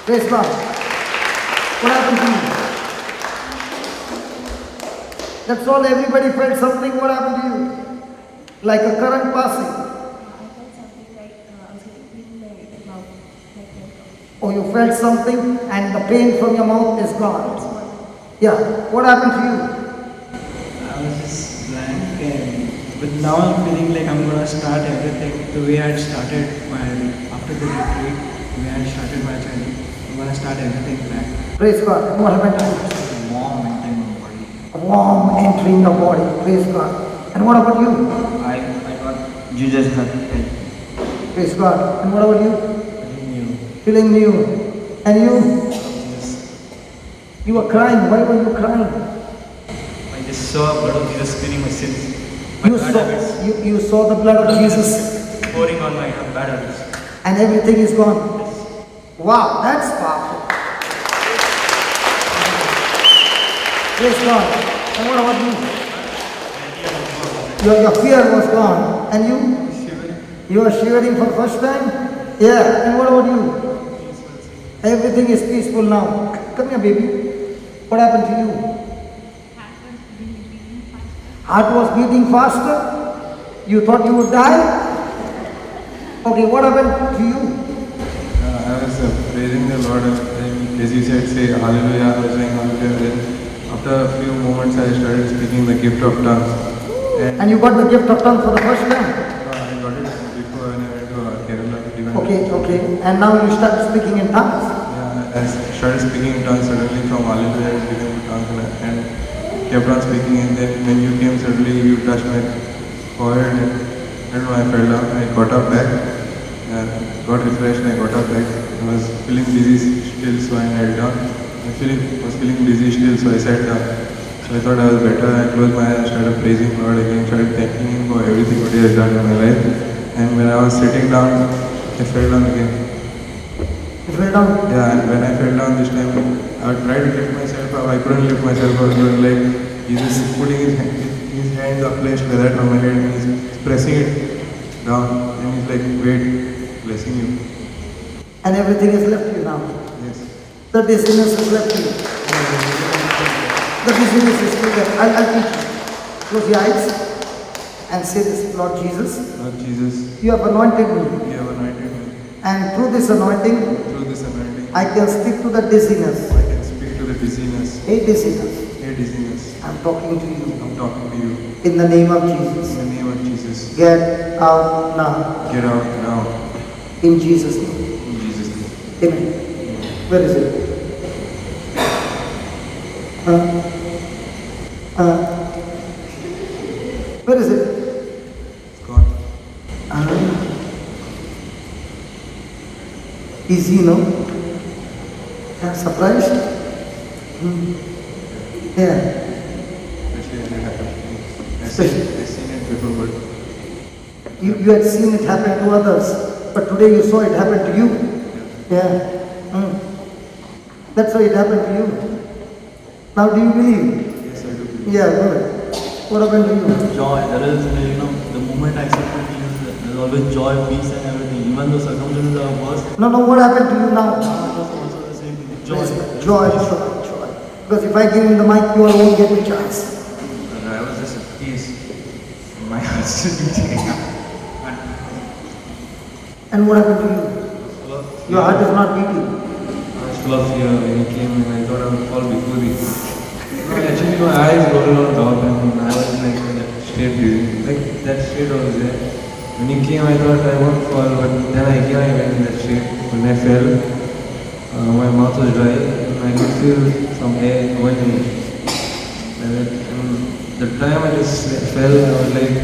Praise God. What happened to you? That's all, everybody felt something. What happened to you? Like a current passing. I felt something like I was getting pain in my mouth, like that. Or you felt something and the pain from your mouth is gone. That's one. Yeah. What happened to you? I was just blank, but now I'm feeling like I'm gonna start everything the way I had started after the retreat, the way I had started my journey. I'm gonna start everything back. Praise God. And what happened to you? Warm entering my body. A warm entering your body. Praise God. And what about you? I got Jesus had helped. Praise God. And what about you? Feeling new. Feeling new. And you? Jesus. You were crying. Why were you crying? I just saw blood of Jesus cleaning my sins. You saw the blood of Jesus Pouring on my bad habits. and everything is gone. Wow, that's powerful. Praise God. And what about you? Your fear was gone. And you? You are shivering for the first time? Yeah. And what about you? Everything is peaceful now. Come here, baby. What happened to you? Heart was beating faster? You thought you would die? Okay, what happened to you? I was praising the Lord, and as you said, say hallelujah, I was saying hallelujah. Then after a few moments, I started speaking the gift of tongues. And you got the gift of tongues for the first time? I got it before when I went to Kerala. Divine. Okay. And now you start speaking in tongues? Yeah, I started speaking in tongues suddenly from hallelujah, I was speaking in tongues and kept on speaking. And then when you came, suddenly you touched my forehead and I don't know, I fell down. I got up back. Got refreshed and I got up back. I was feeling dizzy still, so I knelt down. I was feeling dizzy still, so I sat down. So I thought I was better. I closed my eyes and started praising God again, started thanking Him for everything what He has done in my life. And when I was sitting down, I fell down again. You fell down? Yeah, and when I fell down this time, I tried to lift myself up. I couldn't lift myself up. It was like Jesus is putting his hands are placed like that on my head and He's pressing it down. And He's like, wait. Blessing you. And everything is left you now. Yes. The dizziness is left you. The dizziness is still there. I'll teach you. Close your eyes and say this, Lord Jesus, Lord Jesus, you have anointed me. you have anointed me. And through this anointing, Through this anointing, I can speak to the dizziness. I can speak to the dizziness. Hey dizziness, Hey dizziness, I'm talking to you. I'm talking to you. In the name of In Jesus. the name of Jesus. Get out now. Get out now. In Jesus' name. In Jesus' name. Amen. Where is it? Where is it? It's gone. Easy, no? Surprised? Yeah. Especially when it happened. I've seen it before, but You had seen it happen to others, but today you saw it happen to you. Yeah. That's why it happened to you. Now do you believe? yes, I do believe. Yeah, good. What happened to you? Joy. There is, the moment I accepted Jesus, there's always joy, peace, and everything. Even though circumstances are worse, No, what happened to you now? it was also the same thing. Joy. Joy. Because if I give him the mic, you all won't get the chance. I was just at peace. My heart's just beating. And what happened to you? Your heart is not beating. I was full of fear when he came and I thought I would fall before you. No, actually my eyes rolled on top and I was like in that straight breathing. Like that straight was there. When he came I thought I won't fall, but then I went in that straight. When I fell, my mouth was dry and I could feel some air going in. And the time I just fell, I was like,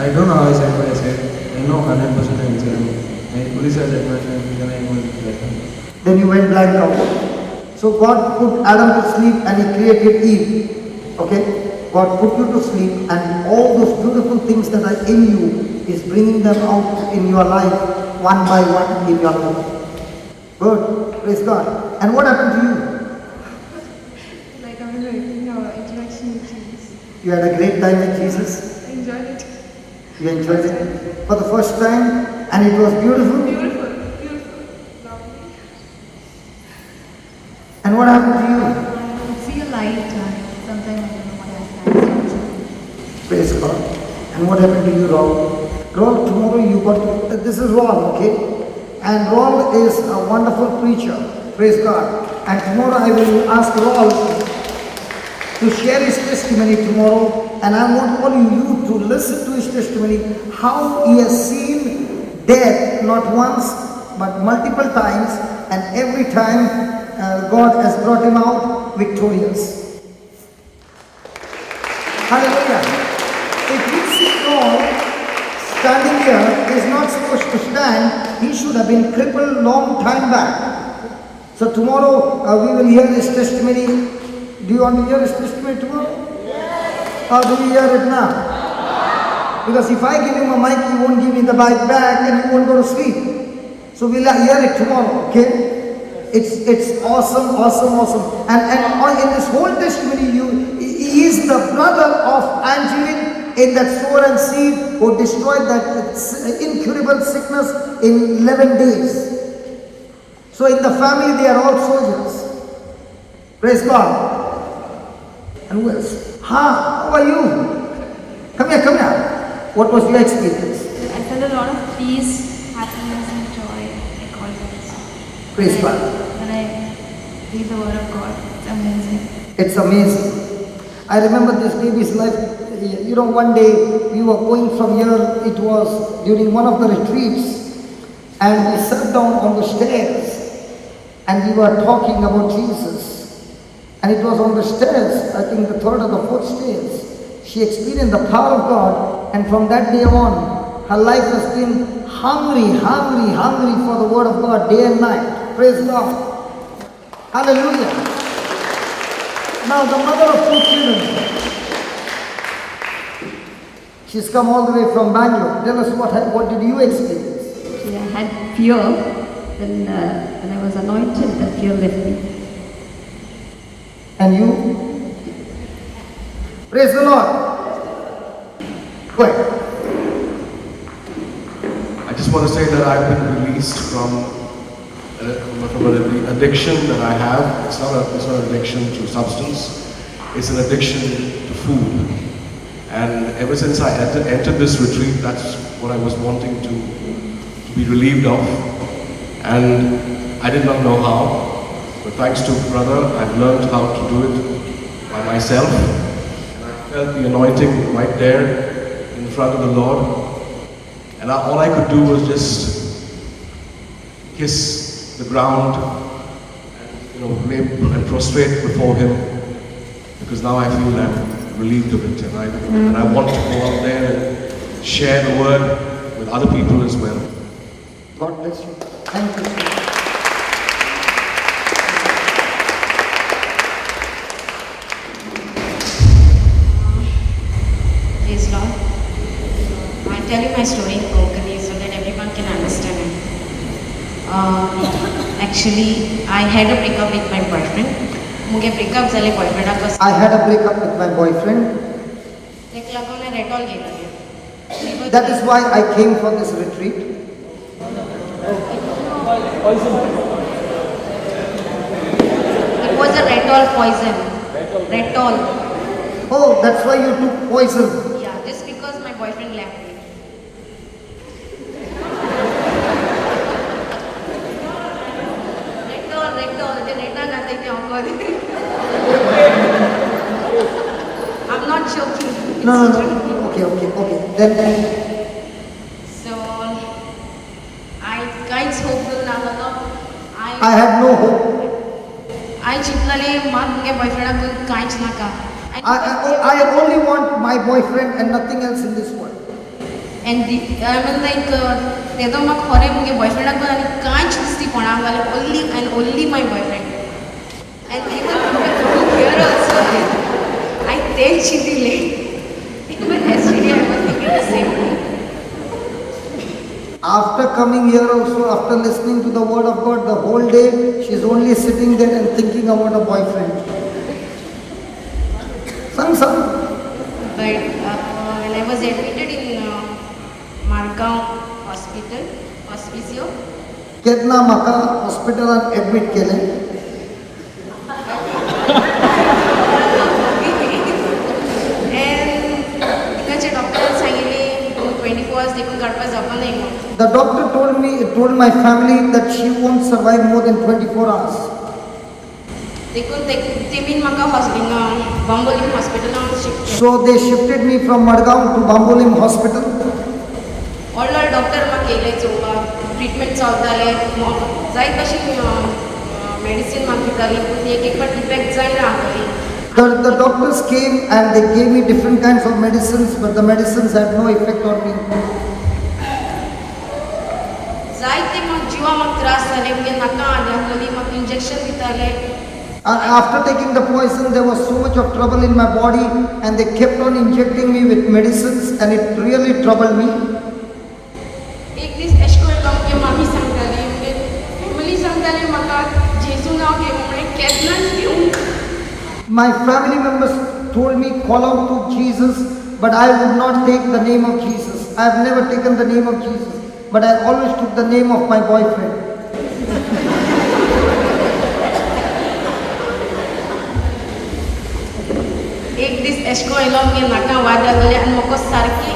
I don't know how I said what I said. I know 100% I said. I fully said that much and then I was like, Then you went blank out. So God put Adam to sleep and he created Eve. Okay? God put you to sleep and all those beautiful things that are in you is bringing them out in your life one by one in your life. Good. Praise God. And what happened to you? Like I was enjoying our interaction with Jesus. You had a great time with Jesus. I enjoyed it. You enjoyed it for the first time and it was beautiful. Beautiful, beautiful, lovely. And what happened to you, Raul? Raul, tomorrow you got to, this is Raul, okay? And Raul is a wonderful preacher, praise God. And tomorrow I will ask Raul to share his testimony tomorrow. And I want all you to listen to his testimony, how he has seen death not once, but multiple times. And every time God has brought him out victorious. Hallelujah. If you see Raul standing here, he is not supposed to stand. He should have been crippled long time back. So tomorrow we will hear his testimony. Do you want to hear his testimony tomorrow? Yes. Or do we hear it now? Because if I give him a mic, he won't give me the mic back and he won't go to sleep. So we'll hear it tomorrow, okay? It's awesome, awesome, awesome. And in this whole testimony, he is the brother of Angeline in that sower and seed who destroyed that incurable sickness in 11 days. So in the family, they are all soldiers. Praise God. And who else? How are you? Come here. What was your experience? I felt a lot of peace, happiness and joy, like always. Praise God. When I read the word of God, it's amazing. It's amazing. I remember this baby's life. You know, one day we were going from here, it was during one of the retreats, and we sat down on the stairs and we were talking about Jesus. And it was on the stairs, I think the third or the fourth stairs. She experienced the power of God, and from that day on, her life has been hungry for the word of God day and night. Praise God. Hallelujah. Now the mother of 2 children, she's come all the way from Bangalore. Tell us what did you experience? I had fear. When I was anointed, the fear left me. And you? Praise the Lord. Go ahead. I just want to say that I've been released from an addiction that I have. It's not an addiction to substance. It's an addiction to food. And ever since I entered this retreat, that's what I was wanting to be relieved of. And I did not know how. But thanks to brother, I've learned how to do it by myself. And I felt the anointing right there in front of the Lord. And all I could do was just kiss the ground and, lay and prostrate before Him, because now I feel I'm relieved of it, and I want to go out there and share the word with other people as well. God bless you. Thank you. Praise Lord. I'll tell you my story in Konkani so that everyone can understand it. Actually, I had a breakup with my boyfriend. मुगे breakup झाले boyfriend I had a breakup with my boyfriend. एक लागून मैं रेटॉल घेतले. That is why I came for this retreat. It was a Retol poison. Retol. Oh, that's why you took poison. Yeah, just because my boyfriend left me. Retol, the Reta nathi the awkward. I'm not joking. It's No. true. Okay. Then So, I kind of hopeful now. I had no hope. I चितलाले मात मुगे boyfriend को कांच ना का. I only want my boyfriend and nothing else in this world. And I mean like तेदो मग खरे मुगे boyfriend को आणि कांच दिसती कोणा वाले only my boyfriend. And even here also I tell Chidile. Even yesterday I was thinking the same thing. After coming here also, after listening to the word of God the whole day, she's only sitting there and thinking about a boyfriend. Some. But when I was admitted in Margaon Hospicio, Ketna Maka hospital and admit kele. and तिकडचे doctor सांगितले देखून काढपाक जावपा न्हय म्हणून. The doctor told my family that she won't survive more than 24 hours. देखून तेमीन म्हाका बांबोलीम हॉस्पिटलांत shift केलें. So they shifted me from Madgaon to Bambolim Hospital. व्हडलो डॉक्टर म्हाका येयले चोवपाक, ट्रिटमेंट चलताले, जायत भशेन मेडिसीन म्हाका दिताली, पूण ती एक फावट इफेक्ट जायना आसली. The doctors came and they gave me different kinds of medicines, but the medicines had no effect on me. जायते म्हाका जिवा म्हाका त्रास जाले, म्हणजे नाका आसलेली, म्हाका इंजेक्शन दिताले. After taking the poison, there was so much of trouble in my body, and they kept on injecting me with medicines, and it really troubled me. एक दीस अशें करून आमगे मामी सांगताली, म्हणजे फॅमिली सांगताली म्हाका जेजू नांव घे म्हणून केन्नाच घेवंक. My family members told me, call out to Jesus, but I would not take the name of Jesus. I have never taken the name of Jesus, but I always took the name of my boyfriend. एक दीस अशें करून येयलो आमगे नाका was जाताले आनी म्हाका सारकी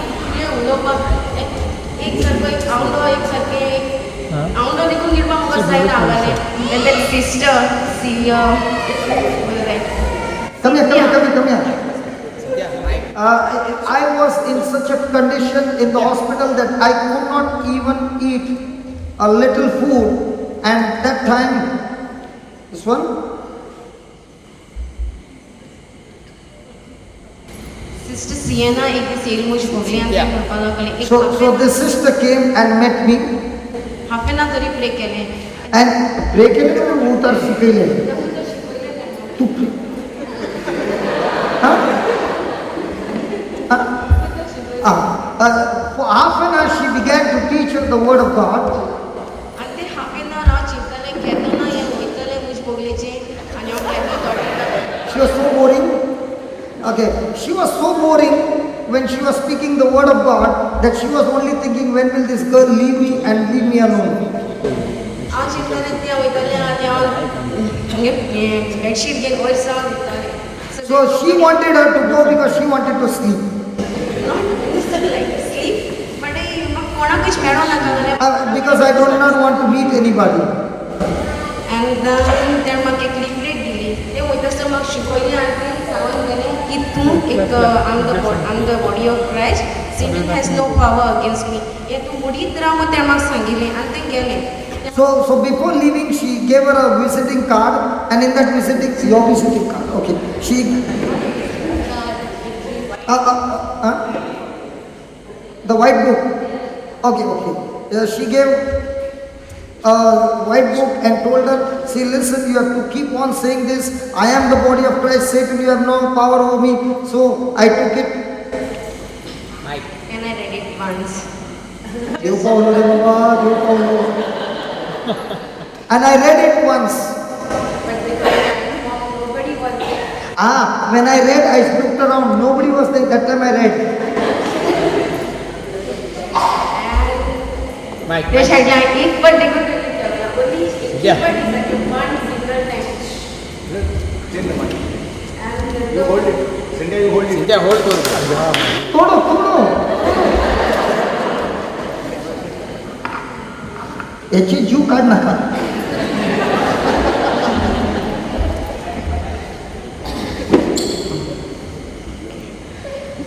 उलोवपाक एक सारको आवडो देखून गिरपा म्हाका जायना आसलें. Then that sister, she Come here. I was in such a condition in the hospital that I could not even eat a little food, and that time, this one? Sister Sienna एक दीस येयली मुझ भोगली आनी ती म्हणपाक लागली So this sister came and met me, half an hour तरी pray केलें. and pray केले तो मैं उतर शिकले. तू pray. For half an hour she began to teach her the word of God. आनी ते हाफ एन आवर हांव चिंततालें केन्ना हें वयतलें मुझ भोगलेचें आनी हांव केन्ना डॉक्टराक. She was so boring. Okay, she was so boring when she was speaking the word of God that she was only thinking, when will this girl leave me and leave me alone? हांव चिंततालें तें वयतलें आनी हांव आमगे bedsheet घेवन वयर सावन दितालें. So she wanted her to go because she wanted to sleep. Sleep but म्हाका कोणाकूच मेळो नाका जाल्यार. Because I do not want to meet anybody. And तेणें म्हाका एक लिफलेट दिली. तें वयतासतना म्हाका शिकयलें आनी तें सांगून गेलें की तूं एक आम the body of Christ, Satan has no power against me. हें तूं उडीत राव म्हणून तेणें म्हाका सांगिल्लें आनी तें गेलें. So before leaving, she gave her a visiting card, and in that your visiting card. Okay, she. The white book. Okay. She gave a white book and told her, see, listen, you have to keep on saying this. I am the body of Christ. Satan, you have no power over me. So I took it. And I read it once. And I read it once. But nobody was there. When I read, I looked around. Nobody was there. That time I read. They said like एक बार देखो only एक बार देखो one single time. You hold it. Cynthia, you hold it. Cynthia, hold it. तोड़ो. याची जीव काढ नका.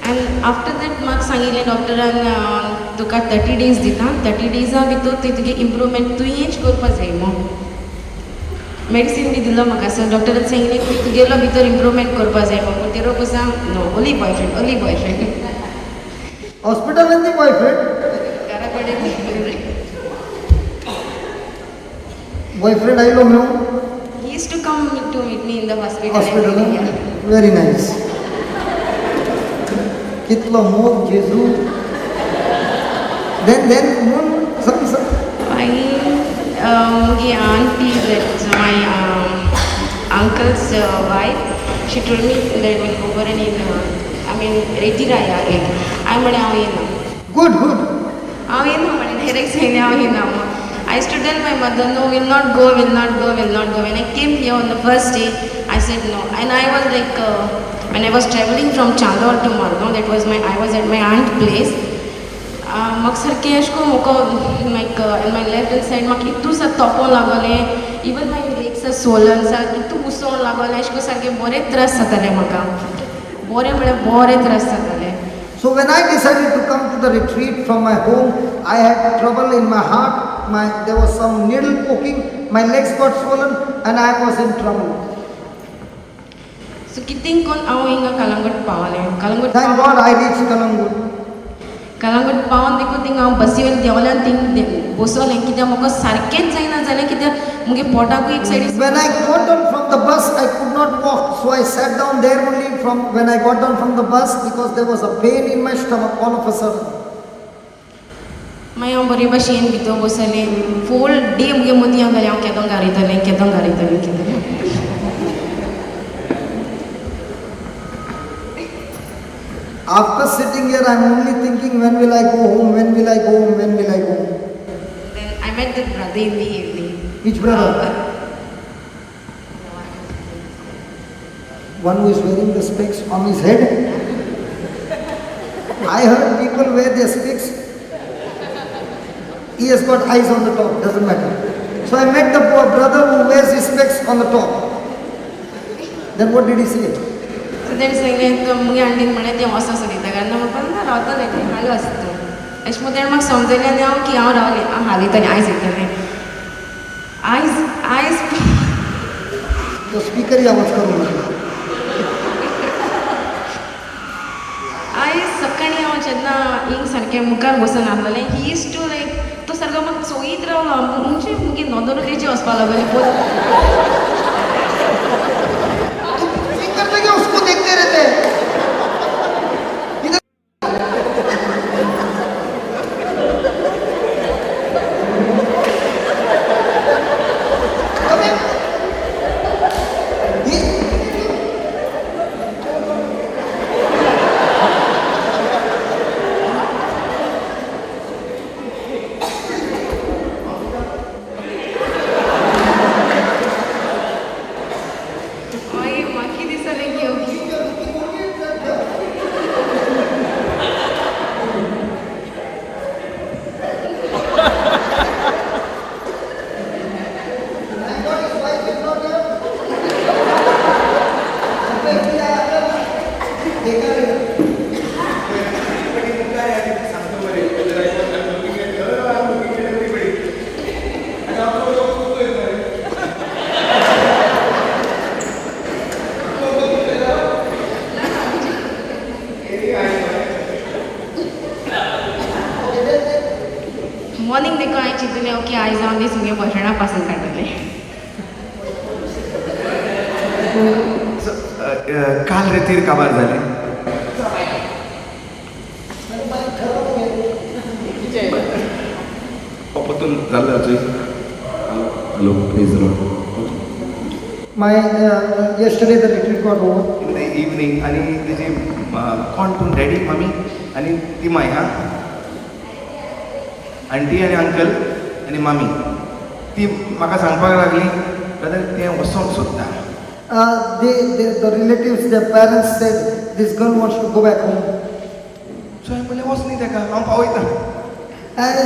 And after that म्हाका सांगिल्लें डॉक्टरान तुका 30 days दिता. 30 days भितर तुगे इम्प्रूवमेंट तुवेंच करपा जाय म्हणून. मेडिसीन बी दिलो म्हाका. सो डॉक्टरान सांगिल्लें की तुगेलो भितर इम्प्रूवमेंट करपा जाय म्हणून. तेरो कसो नो ओनली बॉयफ्रेंड. हॉस्पिटल मध्ये बॉयफ्रेंड. घरा कडेन बॉयफ्रेंड आयलो मेळून. He used to come to meet me in the hospital. Hospital. every day. Very nice. कितलो मोग जेजू. Then सांग. My auntie, that's my uncle's wife, she told me that we'll go over and Retiraya. I म्हणे हांव येना. Good. हांव येना म्हणे direct सांगलें हांव येना म्हणून. I used to tell my mother, no, will not go. When I came here on the first day, I said no. And I was like, when I was traveling from Chandor to Margaon, I was at my aunt's place. म्हाका सारकें अशें करून म्हाका like in my left hand side म्हाका इतू सा तोपोन लागलें even my legs are swollen सारकें इतू उसोन लागलें अशें करून सारकें बरें त्रास जाताले म्हाका बरें म्हळ्यार बरें त्रास जाताले. So when I decided to come to the retreat from my home, I had trouble in my heart. There was some needle poking. My legs got swollen, and I was in trouble. सो कितें करून हांव हिंगा कलंगूट पावलें. Calangute Thank God I reached Kalangut. Calangute पावन देखून थिंगा हांव बसी वयल्यान देंवल्यान थिंग बसोलें कित्याक म्हाका सारकेंच जायना जालें कित्याक मुगे पोटाकूय एक सायडीन. When I got down from the bus, I could not walk, so I sat down there only from when I got down from the bus because there was a pain in my stomach all of a sudden. मागीर हांव बरे भाशेन भितर बसलें full day मुगे मदीं घाली हांव केदों गारयतलें. After sitting here, I am only thinking, when will I go home, when will I go home, when will I go home. Then I met that brother in the evening. Which brother? One who is wearing the specs on his head. I heard people wear their specs. He has got eyes on the top, doesn't matter. So I met the brother who wears his specs on the top. Then what did he say? So then सांगलें मुगे आंटीन म्हळें तें वोसो सोदिता काय ना म्हाका ना रावता न्ही तें हालो आसता अशें म्हणून तेणें म्हाका समजयलें आनी हांव की हांव रावलें हांव हालयतलें आयज येतलें आयज तो स्पीकर ही आवाज करू लागला. आयज सकाळीं हांव जेन्ना हिंग सारकें मुखार बसून आसलेलें ही इज टू लायक तो सारको म्हाका चोयत रावलो म्हणजे मुगे नदर तेजी वचपाक लागली पळय. करते क्या उसको देखते रहते हैं. मॉर्निंग देखून हांवें चिंतलें ओके आयज हांव दीस मुगे बॉयफ्रेंडा पासून काडटलें. काल रातीर काबार जालें. परतून जाल्लें थंय. Hello please Lord. Yesterday the retreat got over. In the evening आनी तेजी कोण तूं डॅडी मम्मी आनी ती माय हा आंटी आनी अंकल आनी मामी ती म्हाका सांगपाक लागली ब्रदर तें वचोंक सोदता. The relatives, their parents said this girl wants to go back home. सो हांवें म्हणलें वच न्ही ताका हांव पावयता.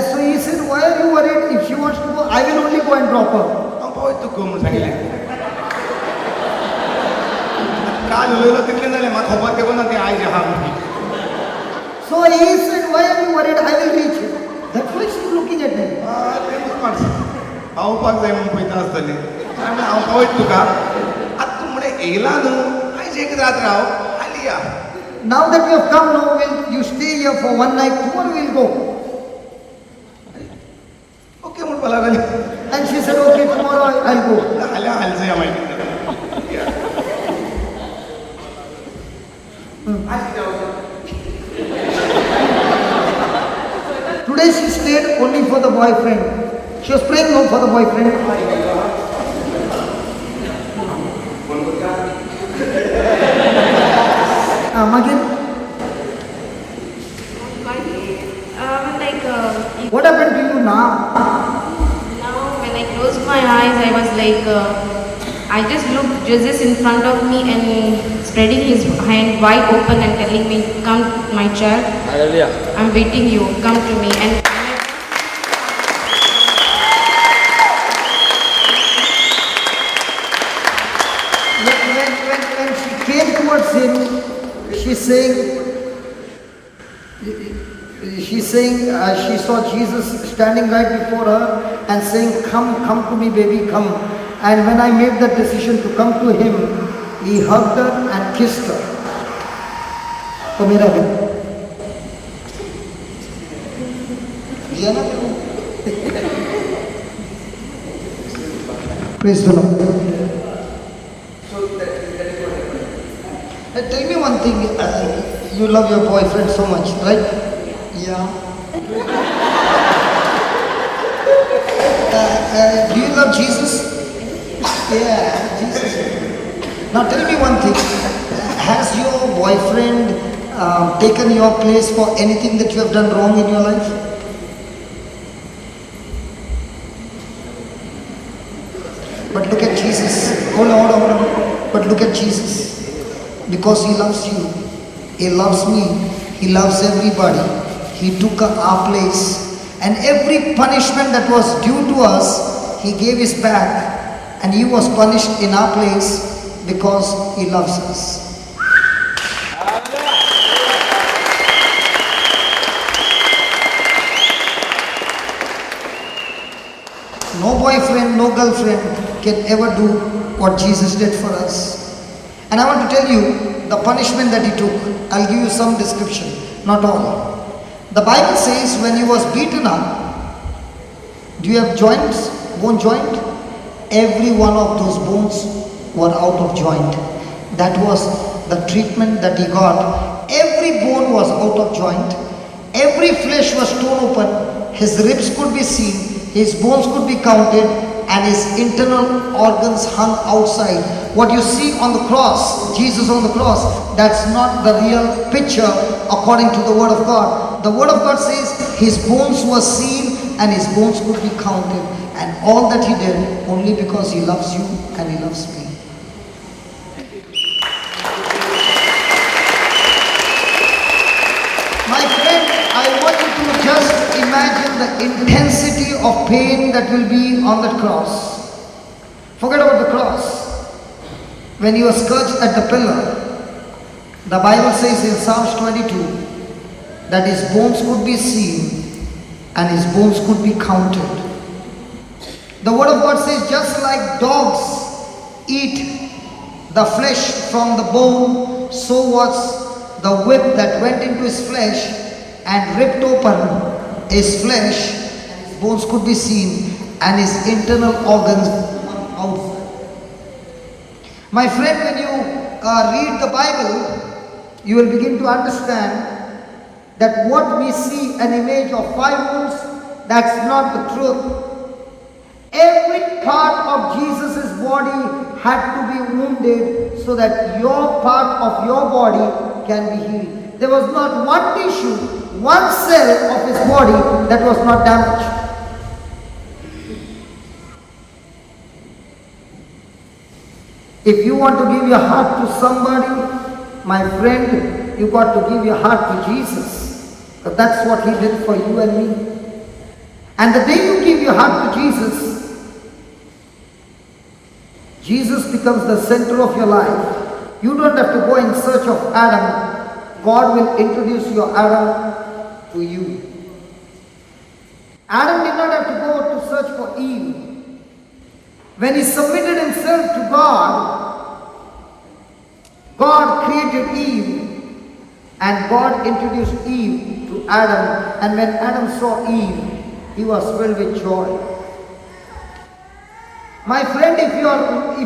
So he said, why are you worried? If she wants to go, I will only go and drop her. हांव पावयता तुका म्हणून सांगिल्लें. काल उलयलो तितलें जालें म्हाका खबर तेको ना तें आयज आहा म्हणून. So he said, why are you worried? I will reach you. That's why she's looking at me. तें मातशें पावपाक जाय म्हणून पळयता आसतलें. हांव पावयता तुका. आतां तूं म्हणलें येयला न्हू आयज एक रात राव फाल्यां या. Now that you have come, now you stay here for one night. Tomorrow we'll go. Okay म्हणपाक लागली. And she said, okay, tomorrow I'll go. हाल्या हालचो या मागीर. Today she stayed only for the boyfriend. She was praying no for the boyfriend. Magin, what happened to you now? Now when I closed my eyes I was like I just looked Jesus in front of me and spreading his hand wide open and telling me, "Come, my child. Hallelujah. I'm waiting you. Come to me." And when she came towards him, she's saying, she saw Jesus standing right before her and saying, come to me, baby, come. And when I made that decision to come to him, he hugged her and kissed her. तो मेरा भी दिया ना Praise the Lord. Tell me one thing, you love your boyfriend so much, right? Yeah. Do you love Jesus? Yeah, Jesus. Now tell me one thing, has your boyfriend taken your place for anything that you have done wrong in your life? But look at Jesus. Hold on. But look at Jesus. Because he loves you. He loves me. He loves everybody. He took our place. And every punishment that was due to us, he gave us back. And he was punished in our place because he loves us. No boyfriend, no girlfriend can ever do what Jesus did for us. And I want to tell you the punishment that he took. I'll give you some description, not all. The Bible says when he was beaten up, do you have joints, bone joint? Every one of those bones were out of joint. That was the treatment that he got. Every bone was out of joint. Every flesh was torn open. His ribs could be seen. His bones could be counted, and his internal organs hung outside. What you see on the cross, Jesus on the cross, that's not the real picture according to the Word of God. The Word of God says his bones were seen and his bones could be counted. And all that he did only because he loves you and he loves me. My friend, I want you to just imagine the intensity of pain that will be on that cross. Forget about the cross. When he was scourged at the pillar, the Bible says in Psalms 22 that his bones could be seen and his bones could be counted. The Word of God says just like dogs eat the flesh from the bone, so was the whip that went into his flesh and ripped open his flesh, and his bones could be seen and his internal organs outside. My friend, when you read the Bible, you will begin to understand that what we see an image of 5 wounds, that's not the truth. Every part of Jesus' body had to be wounded so that your part of your body can be healed. There was not one tissue, one cell of his body that was not damaged. If you want to give your heart to somebody, my friend, you got to give your heart to Jesus. Because that's what he did for you and me. And the day you give your heart to Jesus, Jesus becomes the center of your life. You don't have to go in search of Adam. God will introduce your Adam to you. Adam did not have to go to search for Eve. When he submitted himself to God, God created Eve and God introduced Eve to Adam. And when Adam saw Eve, he was filled with joy. My friend, if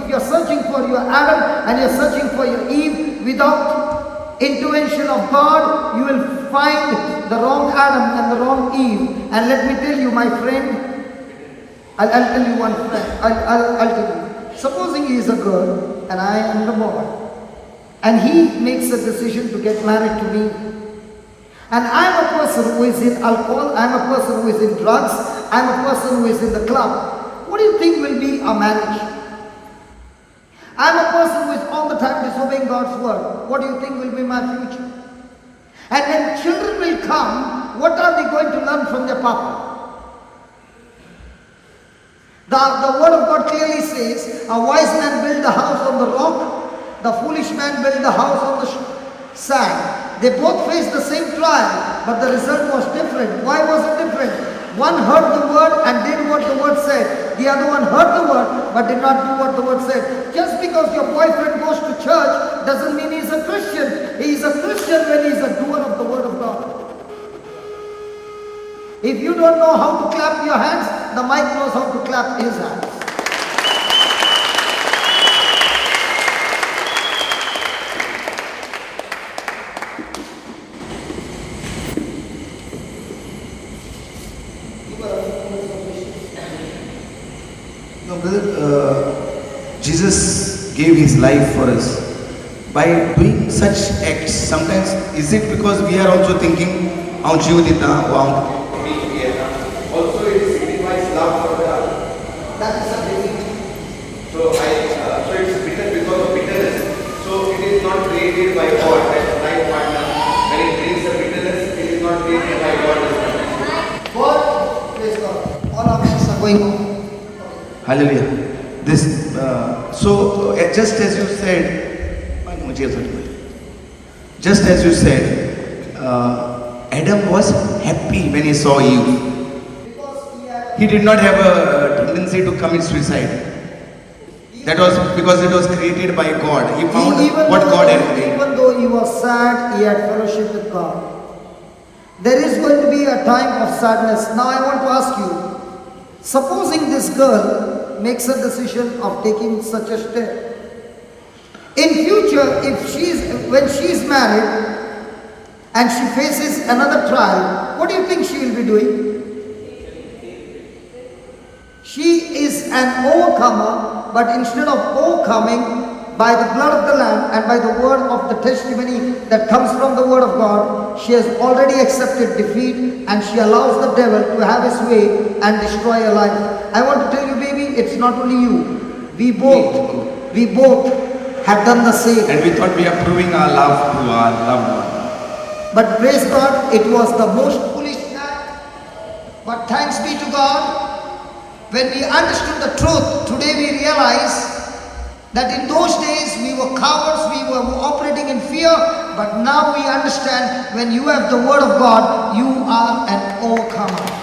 you're searching for your Adam and you're searching for your Eve without intervention of God, you will find the wrong Adam and the wrong Eve. And let me tell you, my friend, I'll tell you one friend, I'll tell you. Supposing he is a girl and I am the boy, and he makes a decision to get married to me. And I'm a person who is in alcohol, I'm a person who is in drugs, I'm a person who is in the club. What do you think will be our marriage? I'm a person who is all the time disobeying God's word. What do you think will be my future? And when children will come, what are they going to learn from their papa? The word of God clearly says, a wise man built the house on the rock, the foolish man built the house on the sand. They both faced the same trial, but the result was different. Why was it different? One heard the word and did what the word said. The other one heard the word but did not do what the word said. Just because your boyfriend goes to church doesn't mean he's a Christian. He is a Christian when he's a doer of the word of God. If you don't know how to clap your hands, the mic knows how to clap his hands. No, brother, Jesus gave his life for us. By doing such acts, sometimes is it because we are also thinking, also it signifies love for the other. That is a belief. So it's bitter because of bitterness. So it is not created by God, that life partner. When it brings the bitterness, it is not created by God. God, praise God. All our hands are going on. Hallelujah. Just as you said, Adam was happy when he saw Eve. He did not have a tendency to commit suicide. That was because it was created by God. He found what God had made. Even though he was sad, he had fellowship with God. There is going to be a time of sadness. Now I want to ask you, supposing this girl makes a decision of taking such a step. In future, when she is married and she faces another trial, what do you think she will be doing? She is an overcomer, but instead of overcoming by the blood of the Lamb and by the word of the testimony that comes from the word of God, she has already accepted defeat and she allows the devil to have his way and destroy her life. I want to tell you, baby, it's not only you. We both have done the same. And we thought we are proving our love to our loved one. But praise God, it was the most foolish act. But thanks be to God, when we understood the truth, today we realize that in those days we were cowards, we were operating in fear, but now we understand when you have the word of God, you are an overcomer.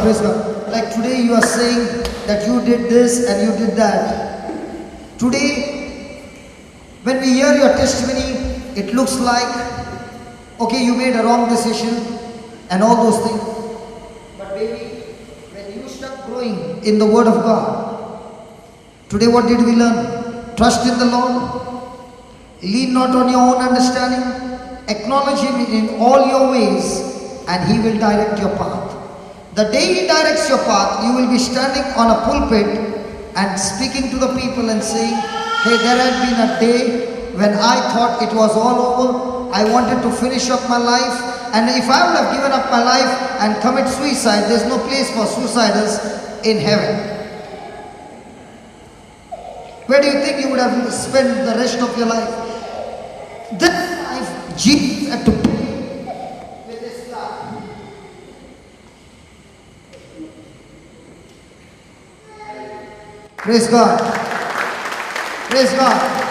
Praise God. Like today you are saying that you did this and you did that. Today, when we hear your testimony, it looks like, okay, you made a wrong decision and all those things. But baby, when you start growing in the word of God, today what did we learn? Trust in the Lord. Lean not on your own understanding. Acknowledge Him in all your ways and He will direct your path. The day He directs your path, you will be standing on a pulpit and speaking to the people and saying, hey, there had been a day when I thought it was all over. I wanted to finish up my life. And if I would have given up my life and commit suicide, there's no place for suiciders in heaven. Where do you think you would have spent the rest of your life? This life, Jesus had to pay with His life. Praise God. Praise God.